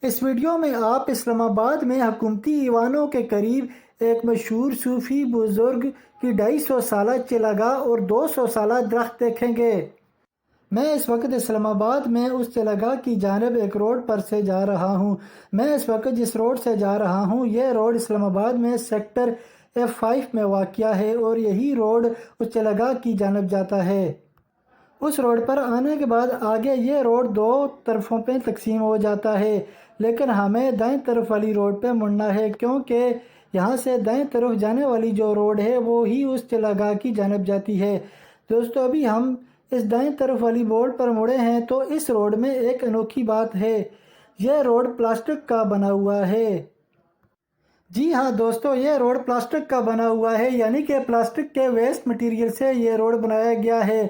اس video میں آپ اسلام آباد میں حکومتی ایوانوں کے قریب ایک مشہور صوفی بزرگ کی 250 سالہ چراگاہ اور 200 سالہ درخت دیکھیں گے۔ میں اس وقت اسلام آباد میں اس چراگاہ کی جانب ایک روڈ پر سے جا رہا ہوں۔ میں اس وقت جس روڈ سے جا رہا ہوں یہ روڈ اسلام آباد میں سیکٹر F5 میں واقع ہے اور یہی روڈ اس چراگاہ کی جانب جاتا ہے۔ اس روڈ پر آنے کے بعد آگے یہ روڈ 2 طرفوں پہ تقسیم ہو جاتا ہے، لیکن ہمیں دائیں طرف والی روڈ پہ مڑنا ہے کیونکہ یہاں سے دائیں طرف جانے والی جو روڈ ہے وہ ہی اس چراگاہ کی جانب جاتی ہے۔ دوستو ابھی ہم اس دائیں طرف والی روڈ پر مڑے ہیں تو اس روڈ میں ایک انوکھی بات ہے، یہ روڈ پلاسٹک کا بنا ہوا ہے۔ جی ہاں دوستو، یہ روڈ پلاسٹک کا بنا ہوا ہے، یعنی کہ پلاسٹک کے ویسٹ مٹیریل سے یہ روڈ بنایا گیا ہے۔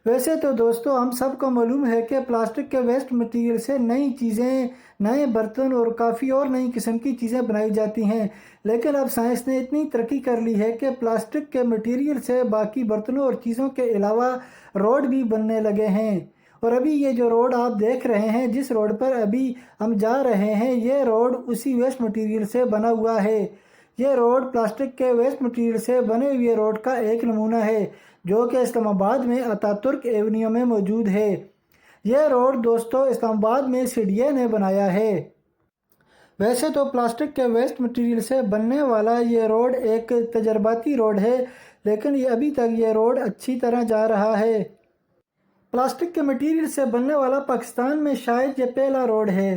ویسے تو دوستو ہم سب کو معلوم ہے کہ پلاسٹک کے ویسٹ مٹیریل سے نئی چیزیں، نئے برتن اور کافی اور نئی قسم کی چیزیں بنائی جاتی ہیں، لیکن اب سائنس نے اتنی ترقی کر لی ہے کہ پلاسٹک کے مٹیریل سے باقی برتنوں اور چیزوں کے علاوہ روڈ بھی بننے لگے ہیں۔ اور ابھی یہ جو روڈ آپ دیکھ رہے ہیں، جس روڈ پر ابھی ہم جا رہے ہیں، یہ روڈ اسی ویسٹ مٹیریل سے بنا ہوا ہے۔ یہ روڈ پلاسٹک کے ویسٹ مٹیریل سے بنے ہوئے روڈ کا ایک نمونہ ہے جو کہ اسلام آباد میں اتاترک ایونیو میں موجود ہے۔ یہ روڈ دوستو اسلام آباد میں CDA نے بنایا ہے۔ ویسے تو پلاسٹک کے ویسٹ مٹیریل سے بننے والا یہ روڈ ایک تجرباتی روڈ ہے، لیکن ابھی تک یہ روڈ اچھی طرح جا رہا ہے۔ پلاسٹک کے مٹیریل سے بننے والا پاکستان میں شاید یہ پہلا روڈ ہے۔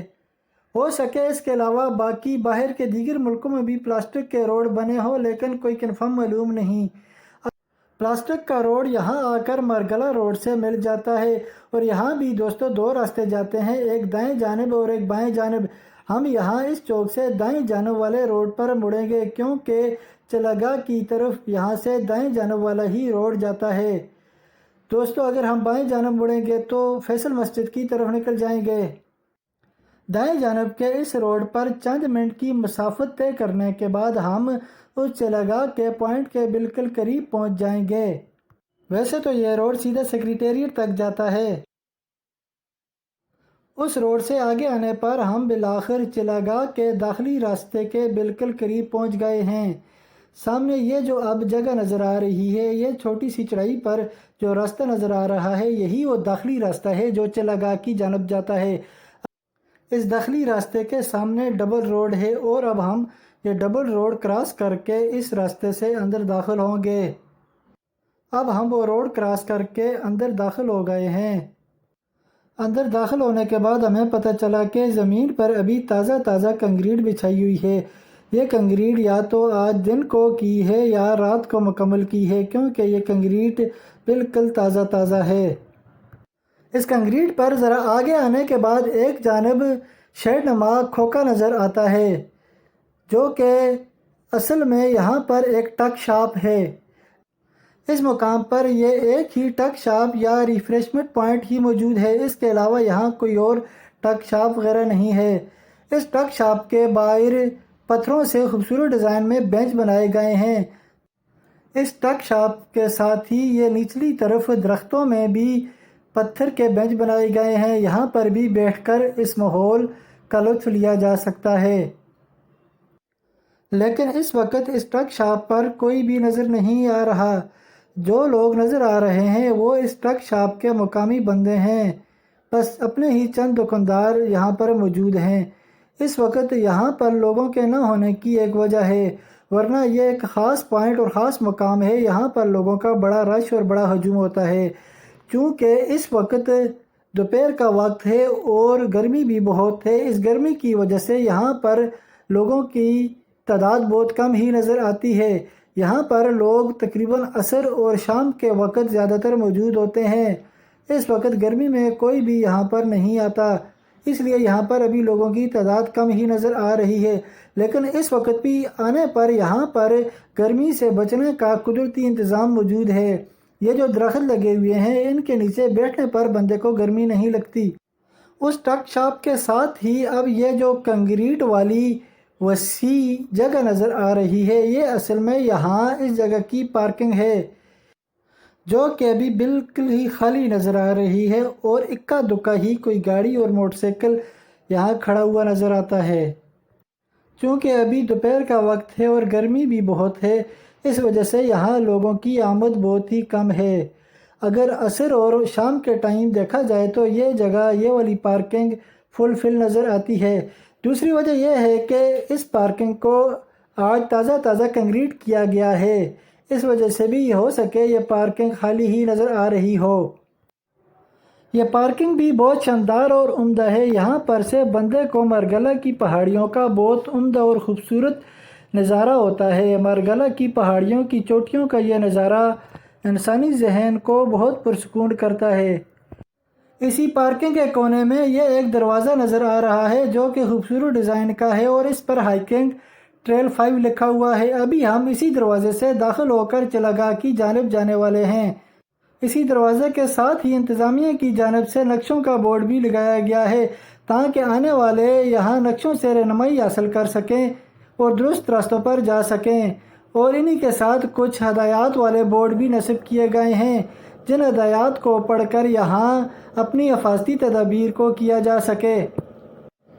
ہو سکے اس کے علاوہ باقی باہر کے دیگر ملکوں میں بھی پلاسٹک کے روڈ بنے ہوں، لیکن کوئی کنفرم معلوم نہیں۔ پلاسٹک کا روڈ یہاں آ کر مرگلہ روڈ سے مل جاتا ہے اور یہاں بھی دوستو 2 راستے جاتے ہیں، ایک دائیں جانب اور ایک بائیں جانب۔ ہم یہاں اس چوک سے دائیں جانب والے روڈ پر مڑیں گے کیونکہ چراگاہ کی طرف یہاں سے دائیں جانب والا ہی روڈ جاتا ہے۔ دوستو اگر ہم بائیں جانب مڑیں گے تو فیصل مسجد کی طرف نکل جائیں گے۔ دائیں جانب کے اس روڈ پر چند منٹ کی مسافت طے کرنے کے بعد ہم اس چراگاہ کے پوائنٹ کے بالکل قریب پہنچ جائیں گے۔ ویسے تو یہ روڈ سیدھا سیکریٹریٹ تک جاتا ہے۔ اس روڈ سے آگے آنے پر ہم بالآخر چراگاہ کے داخلی راستے کے بالکل قریب پہنچ گئے ہیں۔ سامنے یہ جو اب جگہ نظر آ رہی ہے، یہ چھوٹی سی چڑھائی پر جو راستہ نظر آ رہا ہے، یہی وہ داخلی راستہ ہے جو چراگاہ کی جانب جاتا ہے۔ اس داخلی راستے کے سامنے ڈبل روڈ ہے اور اب ہم یہ ڈبل روڈ کراس کر کے اس راستے سے اندر داخل ہوں گے۔ اب ہم وہ روڈ کراس کر کے اندر داخل ہو گئے ہیں۔ اندر داخل ہونے کے بعد ہمیں پتہ چلا کہ زمین پر ابھی تازہ کنکریٹ بچھائی ہوئی ہے۔ یہ کنکریٹ یا تو آج دن کو کی ہے یا رات کو مکمل کی ہے، کیونکہ یہ کنکریٹ بالکل تازہ ہے۔ اس کنکریٹ پر ذرا آگے آنے کے بعد ایک جانب شیڈ نما کھوکھا نظر آتا ہے، جو کہ اصل میں یہاں پر ایک ٹک شاپ ہے۔ اس مقام پر یہ ایک ہی ٹک شاپ یا ریفریشمنٹ پوائنٹ ہی موجود ہے، اس کے علاوہ یہاں کوئی اور ٹک شاپ وغیرہ نہیں ہے۔ اس ٹک شاپ کے باہر پتھروں سے خوبصورت ڈیزائن میں بینچ بنائے گئے ہیں۔ اس ٹک شاپ کے ساتھ ہی یہ نچلی طرف درختوں میں بھی پتھر کے بینچ بنائے گئے ہیں، یہاں پر بھی بیٹھ کر اس ماحول کا لطف لیا جا سکتا ہے۔ لیکن اس وقت اس ٹک شاپ پر کوئی بھی نظر نہیں آ رہا۔ جو لوگ نظر آ رہے ہیں وہ اس ٹک شاپ کے مقامی بندے ہیں، بس اپنے ہی چند دکاندار یہاں پر موجود ہیں۔ اس وقت یہاں پر لوگوں کے نہ ہونے کی ایک وجہ ہے، ورنہ یہ ایک خاص پوائنٹ اور خاص مقام ہے، یہاں پر لوگوں کا بڑا رش اور بڑا ہجوم ہوتا ہے۔ چونکہ اس وقت دوپہر کا وقت ہے اور گرمی بھی بہت ہے، اس گرمی کی وجہ سے یہاں پر لوگوں کی تعداد بہت کم ہی نظر آتی ہے۔ یہاں پر لوگ تقریباً عصر اور شام کے وقت زیادہ تر موجود ہوتے ہیں۔ اس وقت گرمی میں کوئی بھی یہاں پر نہیں آتا، اس لیے یہاں پر ابھی لوگوں کی تعداد کم ہی نظر آ رہی ہے، لیکن اس وقت بھی آنے پر یہاں پر گرمی سے بچنے کا قدرتی انتظام موجود ہے۔ یہ جو درخت لگے ہوئے ہیں ان کے نیچے بیٹھنے پر بندے کو گرمی نہیں لگتی۔ اس ٹک شاپ کے ساتھ ہی اب یہ جو کنکریٹ والی وسیع جگہ نظر آ رہی ہے، یہ اصل میں یہاں اس جگہ کی پارکنگ ہے، جو کہ ابھی بالکل ہی خالی نظر آ رہی ہے اور اکا دکا ہی کوئی گاڑی اور موٹر سائیکل یہاں کھڑا ہوا نظر آتا ہے۔ چونکہ ابھی دوپہر کا وقت ہے اور گرمی بھی بہت ہے، اس وجہ سے یہاں لوگوں کی آمد بہت ہی کم ہے۔ اگر عصر اور شام کے ٹائم دیکھا جائے تو یہ جگہ، یہ والی پارکنگ فل نظر آتی ہے۔ دوسری وجہ یہ ہے کہ اس پارکنگ کو آج تازہ کنکریٹ کیا گیا ہے، اس وجہ سے بھی ہو سکے یہ پارکنگ خالی ہی نظر آ رہی ہو۔ یہ پارکنگ بھی بہت شاندار اور عمدہ ہے۔ یہاں پر سے بندے کو مرگلہ کی پہاڑیوں کا بہت عمدہ اور خوبصورت نظارہ ہوتا ہے۔ مرگلہ کی پہاڑیوں کی چوٹیوں کا یہ نظارہ انسانی ذہن کو بہت پرسکون کرتا ہے۔ اسی پارکنگ کے کونے میں یہ ایک دروازہ نظر آ رہا ہے جو کہ خوبصورت ڈیزائن کا ہے اور اس پر ہائکنگ ٹریل 5 لکھا ہوا ہے۔ ابھی ہم اسی دروازے سے داخل ہو کر چلاگاہ کی جانب جانے والے ہیں۔ اسی دروازے کے ساتھ ہی انتظامیہ کی جانب سے نقشوں کا بورڈ بھی لگایا گیا ہے تاکہ آنے والے یہاں نقشوں سے رہنمائی حاصل کر سکیں اور درست راستوں پر جا سکیں، اور انہی کے ساتھ کچھ ہدایات والے بورڈ بھی نصب کیے گئے ہیں جن ہدایات کو پڑھ کر یہاں اپنی حفاظتی تدابیر کو کیا جا سکے۔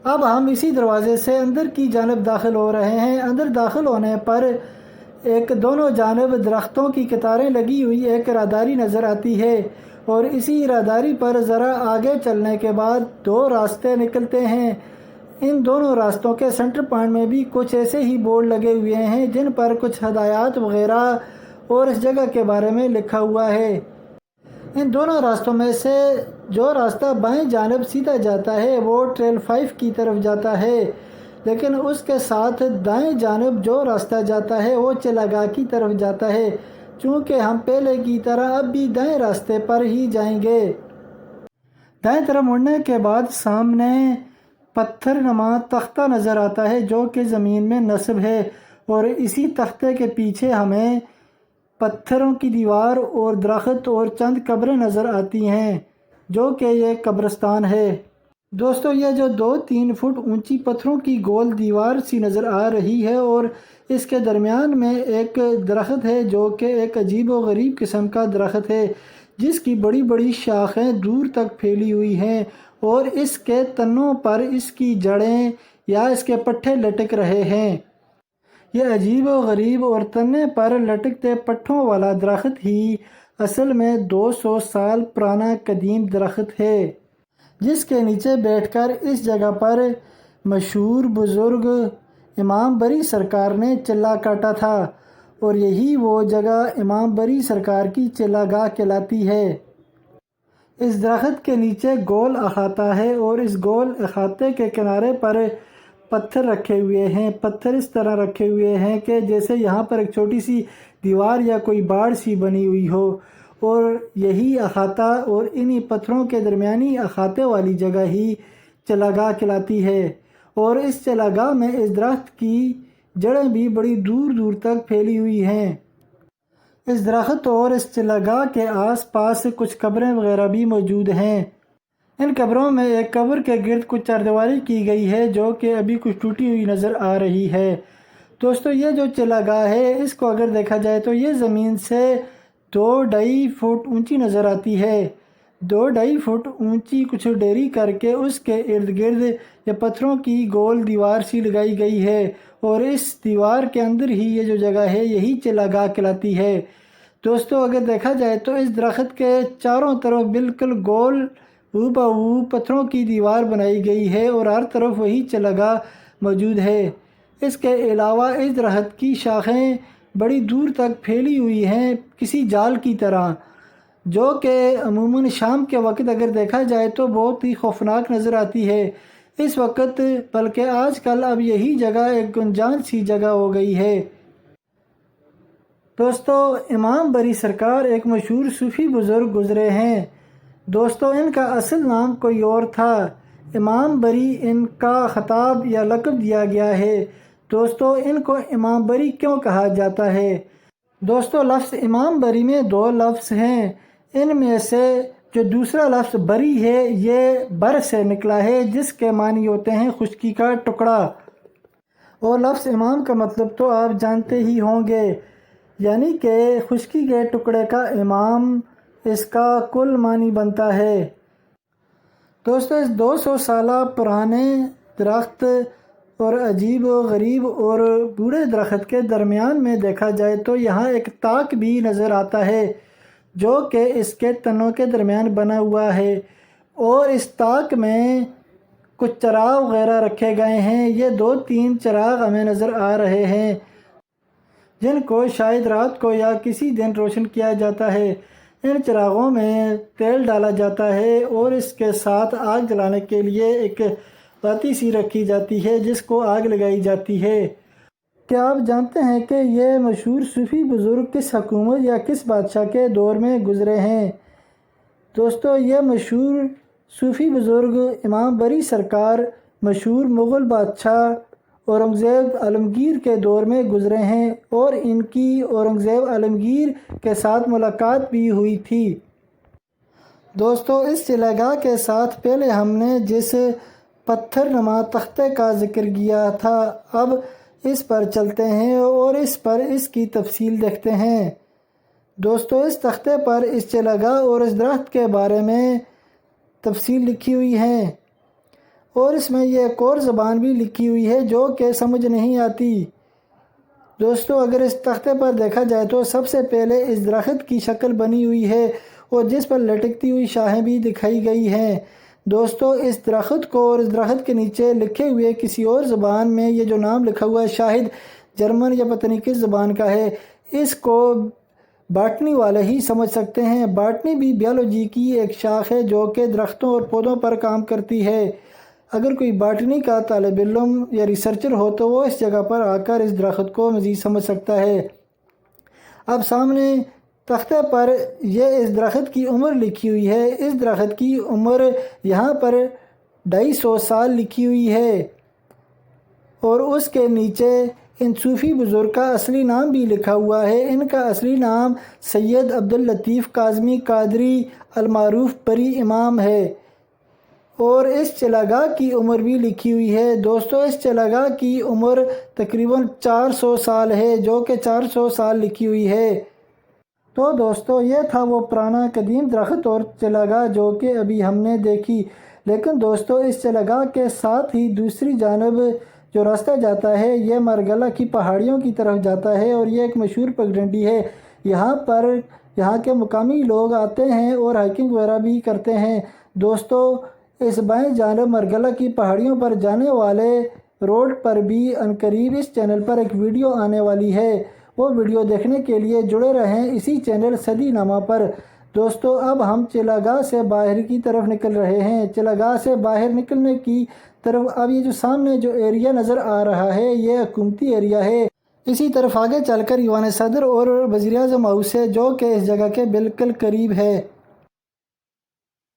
اب ہم اسی دروازے سے اندر کی جانب داخل ہو رہے ہیں۔ اندر داخل ہونے پر ایک دونوں جانب درختوں کی قطاریں لگی ہوئی ایک راہداری نظر آتی ہے، اور اسی راہداری پر ذرا آگے چلنے کے بعد 2 راستے نکلتے ہیں۔ ان دونوں راستوں کے سینٹر پوائنٹ میں بھی کچھ ایسے ہی بورڈ لگے ہوئے ہیں جن پر کچھ ہدایات وغیرہ اور اس جگہ کے بارے میں لکھا ہوا ہے۔ ان دونوں راستوں میں سے جو راستہ بائیں جانب سیدھا جاتا ہے وہ ٹریل 5 کی طرف جاتا ہے، لیکن اس کے ساتھ دائیں جانب جو راستہ جاتا ہے وہ چلاگاہ کی طرف جاتا ہے۔ چونکہ ہم پہلے کی طرح اب بھی دائیں راستے پر ہی جائیں گے۔ دائیں طرف مڑنے کے بعد سامنے پتھر نما تختہ نظر آتا ہے جو کہ زمین میں نصب ہے، اور اسی تختے کے پیچھے ہمیں پتھروں کی دیوار اور درخت اور چند قبریں نظر آتی ہیں جو کہ یہ قبرستان ہے۔ دوستو، یہ جو 2-3 فٹ اونچی پتھروں کی گول دیوار سی نظر آ رہی ہے اور اس کے درمیان میں ایک درخت ہے جو کہ ایک عجیب و غریب قسم کا درخت ہے جس کی بڑی بڑی شاخیں دور تک پھیلی ہوئی ہیں، اور اس کے تنوں پر اس کی جڑیں یا اس کے پٹھے لٹک رہے ہیں۔ یہ عجیب و غریب اور تنے پر لٹکتے پٹھوں والا درخت ہی اصل میں 200 سال پرانا قدیم درخت ہے جس کے نیچے بیٹھ کر اس جگہ پر مشہور بزرگ امام بری سرکار نے چلہ کاٹا تھا، اور یہی وہ جگہ امام بری سرکار کی چلاگاہ کہلاتی ہے۔ اس درخت کے نیچے گول احاطہ ہے اور اس گول احاطے کے کنارے پر پتھر رکھے ہوئے ہیں۔ پتھر اس طرح رکھے ہوئے ہیں کہ جیسے یہاں پر ایک چھوٹی سی دیوار یا کوئی باڑ سی بنی ہوئی ہو، اور یہی احاطہ اور انہی پتھروں کے درمیانی احاطے والی جگہ ہی چلاگاہ کہلاتی ہے، اور اس چلاگاہ میں اس درخت کی جڑیں بھی بڑی دور دور تک پھیلی ہوئی ہیں۔ اس درخت اور اس چلاگاہ کے آس پاس کچھ قبریں وغیرہ بھی موجود ہیں۔ ان قبروں میں ایک قبر کے گرد کچھ چاردیواری کی گئی ہے جو کہ ابھی کچھ ٹوٹی ہوئی نظر آ رہی ہے۔ دوستو، یہ جو چلاگاہ ہے اس کو اگر دیکھا جائے تو یہ زمین سے 2-2.5 فٹ اونچی نظر آتی ہے۔ 2-2.5 فٹ اونچی کچھ ڈیری کر کے اس کے ارد گرد یہ پتھروں کی گول دیوار سی لگائی گئی ہے، اور اس دیوار کے اندر ہی یہ جو جگہ ہے یہی چلاگاہ کہلاتی ہے۔ دوستو، اگر دیکھا جائے تو اس درخت کے چاروں طرف بالکل گول ہو پتھروں کی دیوار بنائی گئی ہے اور ہر طرف وہی چلاگاہ موجود ہے۔ اس کے علاوہ اس درخت کی شاخیں بڑی دور تک پھیلی ہوئی ہیں کسی جال کی طرح، جو کہ عموماً شام کے وقت اگر دیکھا جائے تو بہت ہی خوفناک نظر آتی ہے اس وقت، بلکہ آج کل اب یہی جگہ ایک گنجان سی جگہ ہو گئی ہے۔ دوستو، امام بری سرکار ایک مشہور صوفی بزرگ گزرے ہیں۔ دوستو، ان کا اصل نام کوئی اور تھا۔ امام بری ان کا خطاب یا لقب دیا گیا ہے۔ دوستو، ان کو امام بری کیوں کہا جاتا ہے؟ دوستو، لفظ امام بری میں 2 لفظ ہیں۔ ان میں سے جو دوسرا لفظ بری ہے یہ بر سے نکلا ہے جس کے معنی ہوتے ہیں خشکی کا ٹکڑا، اور لفظ امام کا مطلب تو آپ جانتے ہی ہوں گے، یعنی کہ خشکی کے ٹکڑے کا امام، اس کا کل معنی بنتا ہے۔ دوستو اس 200 سالہ پرانے درخت اور عجیب و غریب اور بوڑھے درخت کے درمیان میں دیکھا جائے تو یہاں ایک طاق بھی نظر آتا ہے جو کہ اس کے تنوں کے درمیان بنا ہوا ہے، اور اس طاق میں کچھ چراغ وغیرہ رکھے گئے ہیں۔ یہ 2-3 چراغ ہمیں نظر آ رہے ہیں جن کو شاید رات کو یا کسی دن روشن کیا جاتا ہے۔ ان چراغوں میں تیل ڈالا جاتا ہے اور اس کے ساتھ آگ جلانے کے لیے ایک باتی سی رکھی جاتی ہے جس کو آگ لگائی جاتی ہے۔ کیا آپ جانتے ہیں کہ یہ مشہور صوفی بزرگ کس حکومت یا کس بادشاہ کے دور میں گزرے ہیں؟ دوستو یہ مشہور صوفی بزرگ امام بری سرکار مشہور مغل بادشاہ اورنگزیب عالمگیر کے دور میں گزرے ہیں، اور ان کی اورنگزیب عالمگیر کے ساتھ ملاقات بھی ہوئی تھی۔ دوستو اس چراگاہ کے ساتھ پہلے ہم نے جس پتھر نما تختے کا ذکر کیا تھا، اب اس پر چلتے ہیں اور اس پر اس کی تفصیل دیکھتے ہیں۔ دوستو اس تختے پر اس چراگاہ اور اس درخت کے بارے میں تفصیل لکھی ہوئی ہے، اور اس میں یہ ایک اور زبان بھی لکھی ہوئی ہے جو کہ سمجھ نہیں آتی۔ دوستو اگر اس تختے پر دیکھا جائے تو سب سے پہلے اس درخت کی شکل بنی ہوئی ہے اور جس پر لٹکتی ہوئی شاخیں بھی دکھائی گئی ہیں۔ دوستو اس درخت کو اور اس درخت کے نیچے لکھے ہوئے کسی اور زبان میں یہ جو نام لکھا ہوا ہے شاید جرمن یا پتہ نہیں کس زبان کا ہے، اس کو باٹنی والے ہی سمجھ سکتے ہیں۔ باٹنی بھی بیالوجی کی ایک شاخ ہے جو کہ درختوں اور پودوں پر کام کرتی ہے۔ اگر کوئی باٹنی کا طالب علم یا ریسرچر ہو تو وہ اس جگہ پر آ کر اس درخت کو مزید سمجھ سکتا ہے۔ اب سامنے تختے پر یہ اس درخت کی عمر لکھی ہوئی ہے۔ اس درخت کی عمر یہاں پر 250 سال لکھی ہوئی ہے، اور اس کے نیچے ان صوفی بزرگ کا اصلی نام بھی لکھا ہوا ہے۔ ان کا اصلی نام سید عبداللطیف کاظمی قادری المعروف بری امام ہے، اور اس چراگاہ کی عمر بھی لکھی ہوئی ہے۔ دوستو اس چراگاہ کی عمر تقریباً 400 سال ہے، جو کہ 400 سال لکھی ہوئی ہے۔ تو دوستو یہ تھا وہ پرانا قدیم درخت اور چراگاہ جو کہ ابھی ہم نے دیکھی، لیکن دوستو اس چراگاہ کے ساتھ ہی دوسری جانب جو راستہ جاتا ہے یہ مرگلہ کی پہاڑیوں کی طرف جاتا ہے، اور یہ ایک مشہور پگڈنڈی ہے۔ یہاں پر یہاں کے مقامی لوگ آتے ہیں اور ہائکنگ وغیرہ بھی کرتے ہیں۔ دوستو اس بائیں جانب مرگلہ کی پہاڑیوں پر جانے والے روڈ پر بھی عنقریب اس چینل پر ایک ویڈیو آنے والی ہے، وہ ویڈیو دیکھنے کے لیے جڑے رہیں اسی چینل صدی نامہ پر۔ دوستو اب ہم چراگاہ سے باہر کی طرف نکل رہے ہیں۔ چراگاہ سے باہر نکلنے کی طرف اب یہ جو سامنے جو ایریا نظر آ رہا ہے یہ حکومتی ایریا ہے۔ اسی طرف آگے چل کر ایوان صدر اور وزیر اعظم ہاؤس ہے جو کہ اس جگہ کے بالکل قریب ہے۔